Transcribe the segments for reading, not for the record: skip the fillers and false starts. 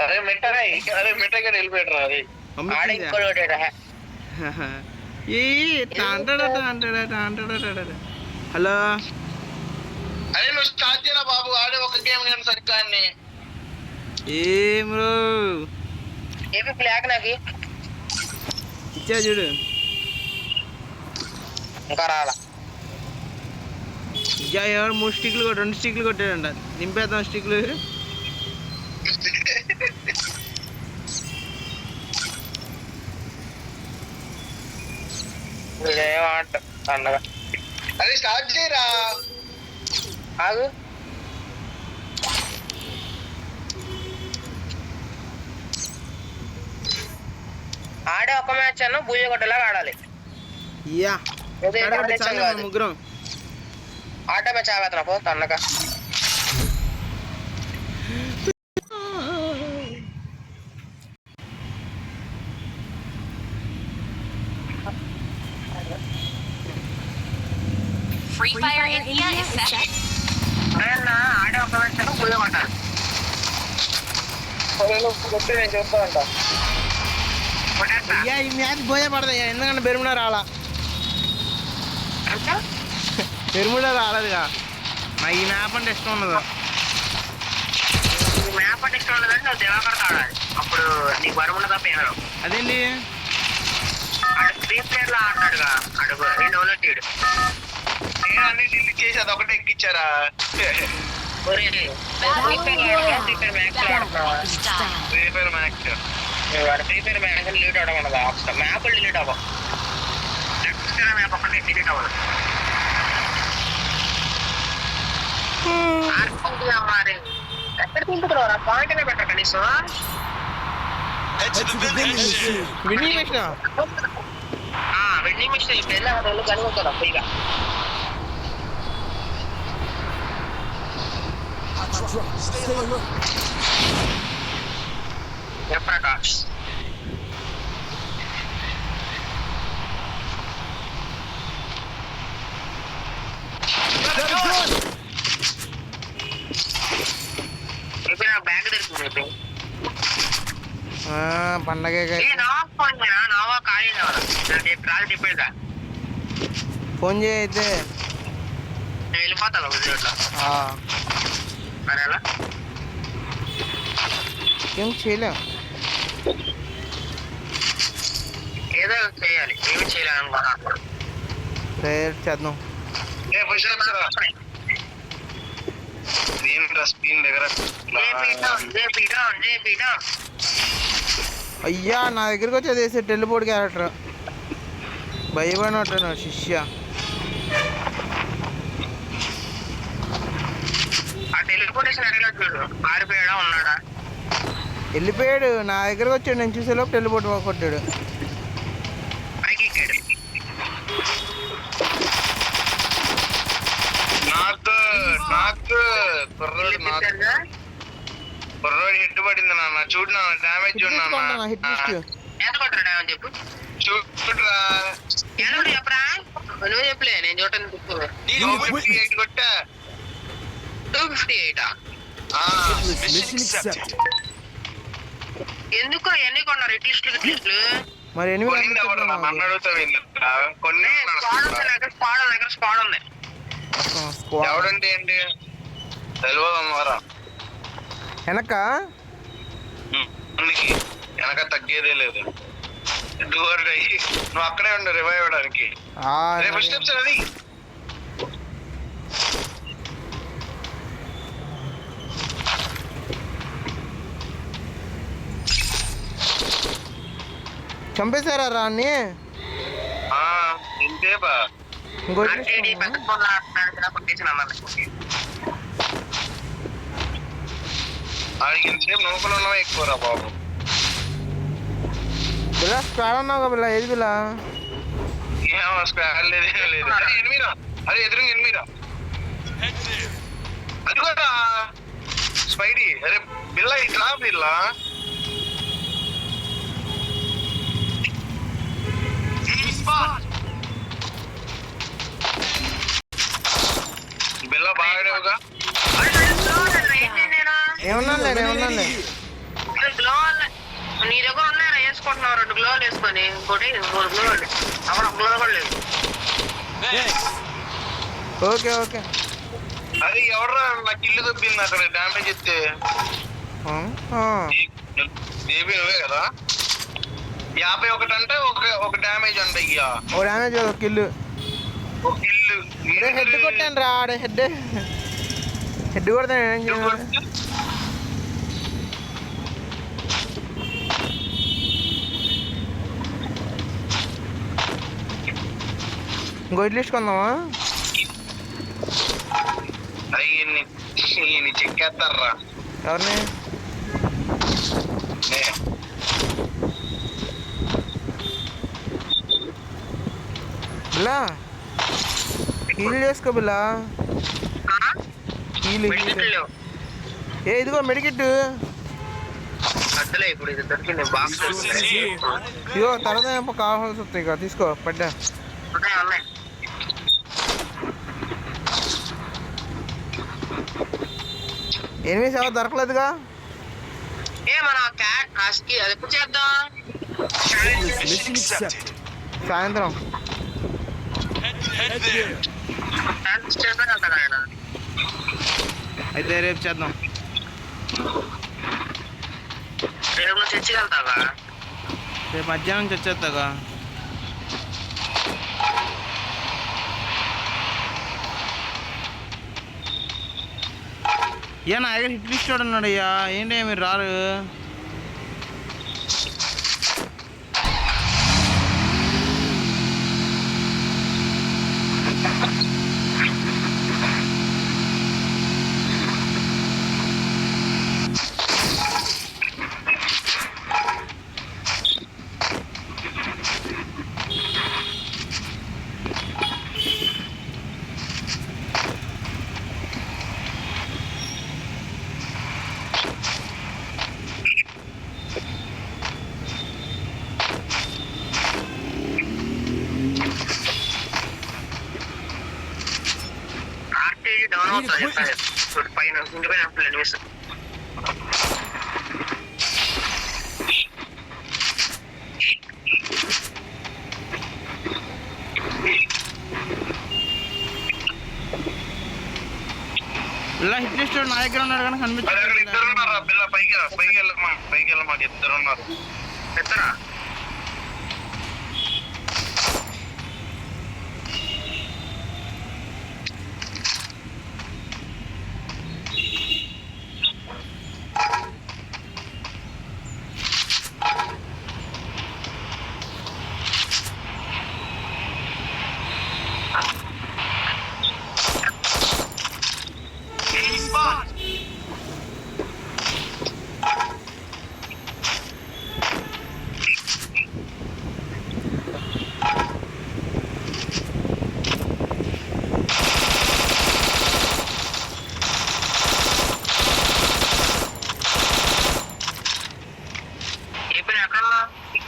అరే మిఠాయి వెళ్ళిపోయాడు రా. అది హలో అరే నువ్వు స్టార్ట్ చేయరా బాబు, ఆడే ఒక గేమ్ కానీ సరిగ్గా అన్ని. ఏం బ్రో ఏపీ బ్లాక్ నాకు ఇచ్చా చూడు. ఇంకా రాలా. ఇచ్చా ఎవరు 3 స్టిక్లు 2 స్టిక్లు కొట్టాడంట. నింపేద్దాం స్టిక్లు. ఏమాట పండగ. అరే స్టార్ట్ చేయరా. ఆగు ఆడే ఒక మ్యాచ్ అన్న బూజ కొట్టేలాగా ఆడాలి. యా ముగ్గురం ఆటో మ్యాచ్ ఆవేతన పో తన్నక. Free Fire India is set. ఆడే ఒక మ్యాచ్ అన్న బూజ కొట్టాలి. కొట్టి నేను చూస్తా ఉంటా. అయ్యా ఈ మ్యాచ్ పోయే పడదయ్యా, ఎందుకంటే బెరుముడా రాలా. బెరుముడా రాలేదుగా. నాకు ఈ మ్యాప్ అంటే ఇష్టం ఉండదు. మ్యాప్ అంటే ఇష్టం ఉండదంటే నువ్వు దివాకర్ ఆడాలి. అప్పుడు నీకు బరువుండ తప్ప ఏమో. అదేంటి ఫ్రీ ప్లేయర్ లా ఆడినాడుగా. అడుగు నేను డౌన్లోడ్ నేను అన్ని డిలీట్ చేసి అది ఒకటే ఎక్కిచ్చారా. Battle style. Free fire max free fire map delete అవడం ఉండదు. మ్యాప్ డిలీట్ అవ్వ. మ్యాప్ ఒకటి డిలీట్ అవ్వదు. మరి ఎక్కడ తింటున్నారా? పాయింట్ అనే పెట్ట కనీసం. విన్నింగ్ వేసినా వెండింగ్ మిషన్ ఇప్పుడు వెళ్ళి అక్కడ కనుగొంటారా ఫ్రీగా. ప్రకాష్ బ్యాగ్ దొరికింది. పండగ నావా ఖాళీ రాజు చెప్పేదా ఫోన్ చేయి అయితే. నేను వెళ్ళిపోతాను ఉద్యోగంలో. మరి ఎలా ఏం చేయలేం. ఏదో చేయాలి. ఏమి చేయాలి అనుకున్నాను. ప్రేయర్ చేద్దాం. స్క్రీన్ దగ్గర అయ్యా నా దగ్గరికి వచ్చి అదేసే టెలిపోర్ట్ క్యారెక్టర్ భయపడినట్టు శిష్య. ఆ టెలిపోర్టేషన్ అడిగిన చూడు. ఆడిపోయాడా ఉన్నాడా? వెళ్ళిపోయాడు. నా దగ్గరకు వచ్చాడు. నేను చూసేలోపు టెలిపోర్ట్ కొట్టాడు. పైకి ఎక్కాడు. కుర్రోడి హిట్ పడింది నాన్న. చూడు నాన్న డ్యామేజ్ చూడు నాన్న. ఎంత కొట్టరా డ్యామేజ్ చెప్పు. చూడురా ఎంత చెప్పరా. నువ్వు చెప్పలే నేను చూడటానికి. 258 కొట్టా. 258 ఎందుకు ఎన్ని కొన్నారు? ఇట్లిస్ట్లు మరి నన్ను అడుగుతావు. కొన్ని స్క్వాడ్ ఉంది. ఎవడంటే ఏంటి తెలియదు అమ్మవారా. వెనక వెనక తగ్గేదే లేదు. నువ్వు అక్కడే ఉండు రివైవ్ అవ్వడానికి. రేపు స్టెప్స్ అది చంపేశారా రాన్ని? ఇంతేపా ఆడికి ఇంతసేపు నూకలు ఉన్నావా ఎక్కువరా బాబు. బిల్లా స్క్వాడ్ అన్నావు కదా బిల్లా. ఏది బిల్లా? ఏమో స్క్వాడ్ లేదు ఏం లేదు. అరే ఎనిమిరా. అరే ఎదురుగా ఎనిమిరా. అది కూడా స్పైడీ. అరే బిల్లా ఇట్లా బిల్లా బిల్లా బాగాడేవుగా. ఏమన్నా ఏమన్నా గ్లో నీ దగ్గర ఉన్నాయా వేసుకుంటున్నావు 2 గ్లోలు వేసుకొని ఇంకోటి 3 గ్లోలు అక్కడ 1 గ్లో కూడా లేదు. Okay okay. అది ఎవడరా నాకు ఇల్లు దొబ్బింది అక్కడ డ్యామేజ్ ఇస్తే బేబీ నువ్వే కదా 51 అంటే ఒక డ్యామేజ్ అంట ఇక ఓ డ్యామేజ్ ఒక ఇల్లు హెడ్ కొట్టాను రా ఆడే హెడ్ కొడతాను ఏం చేయాలి. ఇంకో ఇడ్లీ కొందామా? అయ్యి చెక్కేస్తారా ఎవరిని? బిల్లా హీల్ చేసుకో బిల్లా. హీల్ ఏ ఇదిగో మెడికెట్ ఇప్పుడు ఇది దొరికింది బాక్స్ ఇగో తర్వాత కావాల్సి వస్తాయి ఇక తీసుకో పడ్డా. ఉన్నాయి ఎనిమిది ఎవరు దొరకలేదుగా. మన అది ఎప్పుడు చేద్దాం సాయంత్రం అయితే రేపు చేద్దాం. రేపు చర్చికెళ్తావా? రేపు మధ్యాహ్నం చచ్చేస్తాగా. ఏ నా దగ్గర హిట్ లిస్ట్ ఉన్నాడు అయ్యా, ఏంటి మీరు రారు? డౌన్ అవుతుంది పైన ఇంటిపైన ఎనిమిస్ ఇలా హిట్ లిస్ట్ నా దగ్గర ఉన్నాడు కానీ కనిపించారు. పైకి వెళ్ళమా 2 ఉన్నారు. ఎత్తరా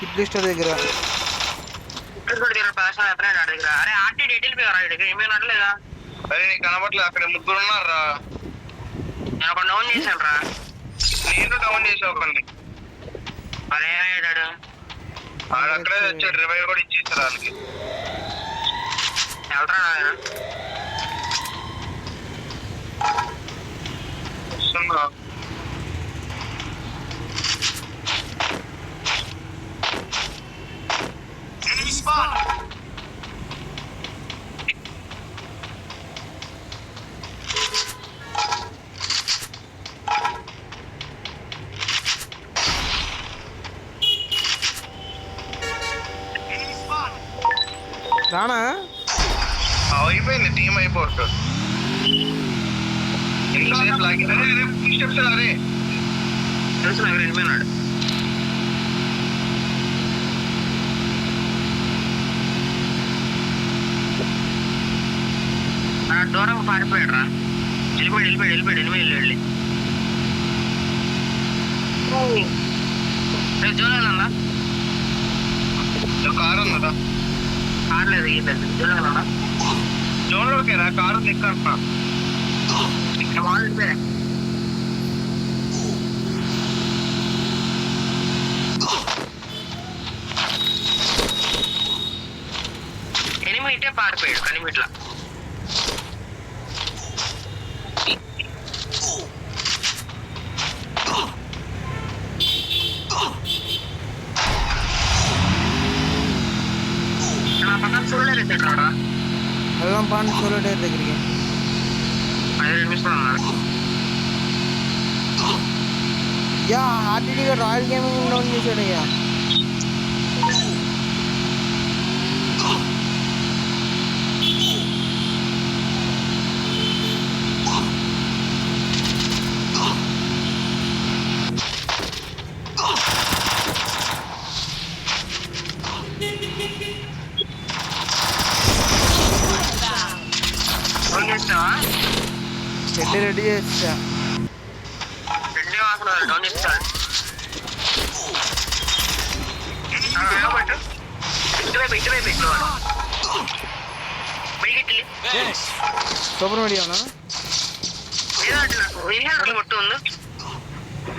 హిట్ లిస్ట్ దగ్గర అరే ఆర్టీ డీటెయిల్ దగ్గర ఏమేమి అనలేదా? అరే నీకు కనబట్లేదు, అక్కడ 3 ఉన్నారా? నేను ఒక డౌన్ చేశాను రా. నేను డౌన్ చేసావు ఒకరిని. మరి ఏమయ్యాడు? అక్కడే వచ్చాడు, రివైవ్ కూడా ఇచ్చేసారు వాళ్ళకి. వెళ్తారా వస్తున్నా. రానా అయిపోయింది టీం అయిపోతు. ఎంతసేపు లాగింది? స్టెప్స్ అరే తెలుసు నాకు వెళ్ళిపోయినాడు. దూరం పారిపోయాడు రా. వెళ్ళిపోయాడు వెళ్ళి రేపు చూడాలన్నా కారు ఉందా? కారు లేదు చూడాలన్నా. జోన్లోకి రా, కారు దిక్కంటున్నా. ఇక్కడ వాళ్ళు వెళ్ళిపోయా. మారిపోయాడు కనిమిట్లా. నా పక్కన చూడలేదు ఎక్కడ వెళ్దాం పాండి సోలో టైర్ దగ్గరికి. 5 నిమిషాలు ఉన్నారు. యా ఆర్టీడీగా రాయల్ గేమింగ్ డౌన్ చేశాడయ్యా. చెడ్డి రెడీ చేస్తా. డౌన్ చేస్తాడు. సూపర్ మీడియానా మొట్టు ఉంది.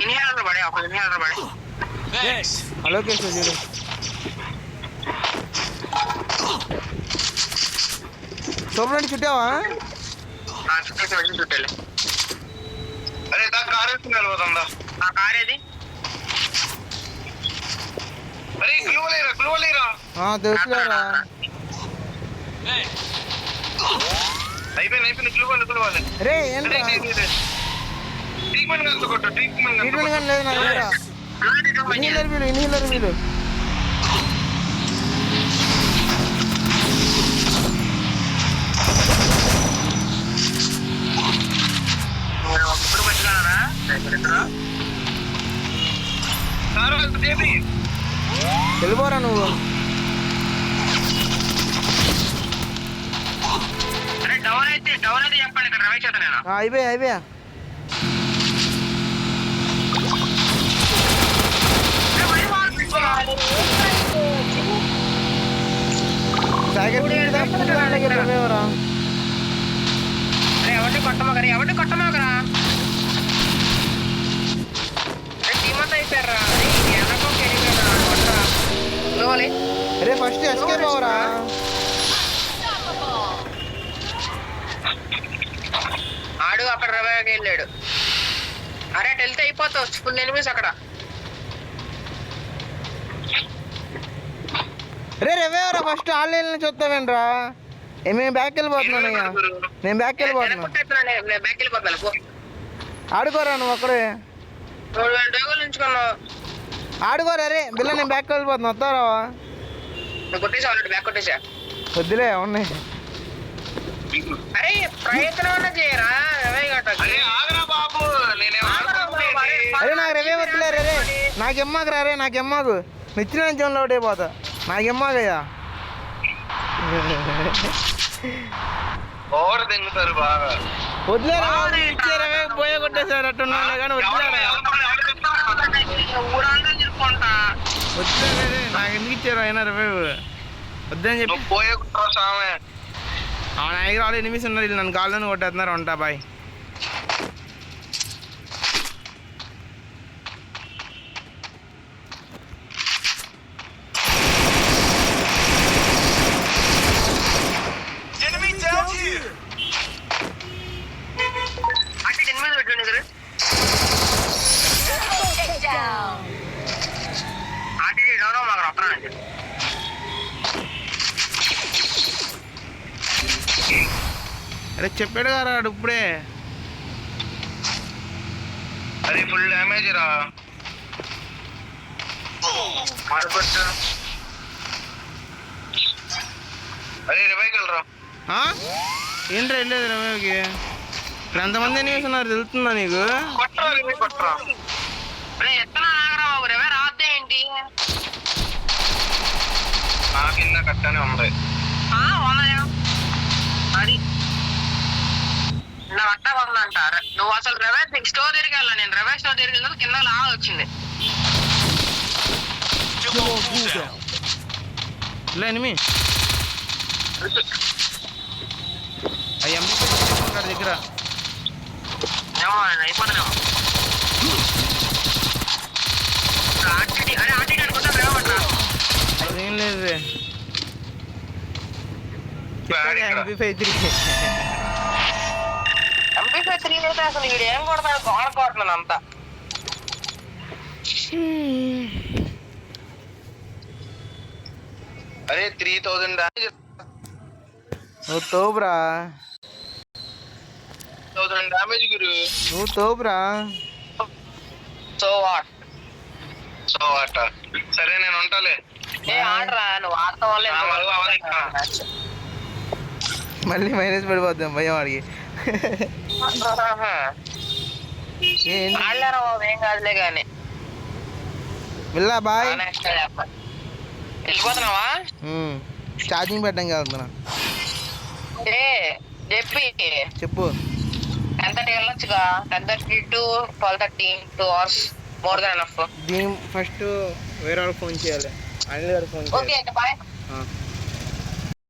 ఇన్హేలర్ పడే ఒక ఇన్హేలర్ పడే. అలోకేష్ చూడు. సూపర్ మీడియా చుట్టావా? చుట్టాలి. అరే దా కార్ వేసుకుని వెళ్ళిపోతుందా? ఆ కార్ ఏది? అరే గ్లూ లేరా తెలుసులేరా. అయిపోయింది గ్లూ వాలి. రే ఏంట్రా ట్రీట్మెంట్ గంట కొట్టు. ట్రీట్మెంట్ కానీ లేదు నా దగ్గర. ఇన్హీలర్ వీలు ఇప్పుడు పెట్టినారా? వెళ్ళిపోరా నువ్వు. అరే డౌన్ అయితే చెప్పండి. ఇక్కడ రమేష్ చేత నేను అయిపోయా ఎవరా ఎవరిని కొట్టమాకరా టీమంతా అయిపోయారా? అరే ఫస్ట్ ఎస్కేప్ అవరా. ఆడు అక్కడ రవాకి వెళ్ళాడు. అరే అటు వెళ్తే అయిపోతావు. ఫుల్ ఎనిమిస్ అక్కడ. రే రెవేవరా ఫస్ట్ ఆన్లైన్ చూస్తావేంట్రా? మేము బ్యాక్ వెళ్ళిపోతున్నానయ్యా. నేను బ్యాక్ వెళ్ళిపోతున్నా. ఆడుకోరా నువ్వు అక్కడే ఉంచుకున్నావు. ఆడుకోరా రే బిల్ల. నేను బ్యాక్ వెళ్ళిపోతున్నా. వస్తారావా? కొట్టేసా బ్యాక్ కొట్టేసా. వద్దులే ఉన్నాయి. అరే ప్రయత్నం చేయరా రవే బాబు అరే నాకు రవే వద్దులే రే. నాకెమ్మాకు రా రే. నాకెమ్మాకు నచ్చిన జోన్లో ఒకటే పోతా. నాకెమ్మాకయ్యా. ఓవర్ తింగుతారు బాగా. వదిలేరా ఇచ్చే రవే పోయే కొట్టేసారు. అట్టున్నా కానీ వదిలేరా. వద్దులే నాకు ఎందుకు ఇచ్చారు అయినా రవే వద్దని చెప్పి పోయే సామే. నా దగ్గర వాళ్ళు ఎనిమిస్ ఉన్నారు. వీళ్ళు నన్ను కాళ్ళని కొట్టేస్తున్నారు. ఉంటా బాయ్. అరే చెప్పాడు కదా ఇప్పుడే. అది ఫుల్ డ్యామేజ్ రా. అరే రివైకల్ రా. ఏంట్రా వెళ్ళేది రమేకి? ఇప్పుడు ఎంతమంది ఎనిమిస్ ఉన్నారు తెలుస్తుందా నీకు? కొట్టరా. నా కింద కట్టనే ఉంది. అది నా అట్ట అంటారు. నువ్వు అసలు రవే స్టోర్ దగ్గరికి వెళ్ళా. నేను రవే స్టోర్ దగ్గరికి వెళ్ళిన కింద లాగా వచ్చింది. ఎనిమి దగ్గర అయిపోతానేమో. అరే ఆంటీ అనుకుంటా అదేం లేదు. MP53 MP3 అయితే అసలు వీడు ఏం కొడతాడు గోడ కొడుతున్నాను అంతా. అరే 3000 డామేజ్, నువ్వు తోపురా, 1000 డామేజ్ గురు. నువ్వు తోపురా. So what? సో అట్ట సరే నేను ఉంటాలే. ఏ ఆడరా, నువ్వు ఆడటం వల్లే నా వల్ల అవ్వదు ఇంకా. మళ్ళీ మైనస్ పడిపోద్దాం భయం వాడికి. ఏంటి ఆడలేరా బాబు, ఏం కాదులే కానీ. వెళ్ళా బాయ్. వెళ్ళిపోతున్నావా? ఛార్జింగ్ పెట్టడానికి వెళ్తున్నా. ఏ చెప్పి చెప్పు. 10:30 వెళ్ళొచ్చుగా. 10:30 to 12:30, 2 hours more than enough. దీని ఫస్ట్ వేరే వాళ్ళకి ఫోన్ చేయాలి, అనిల్ గారికి ఫోన్ ఓకే చేయాలి. బాయ్.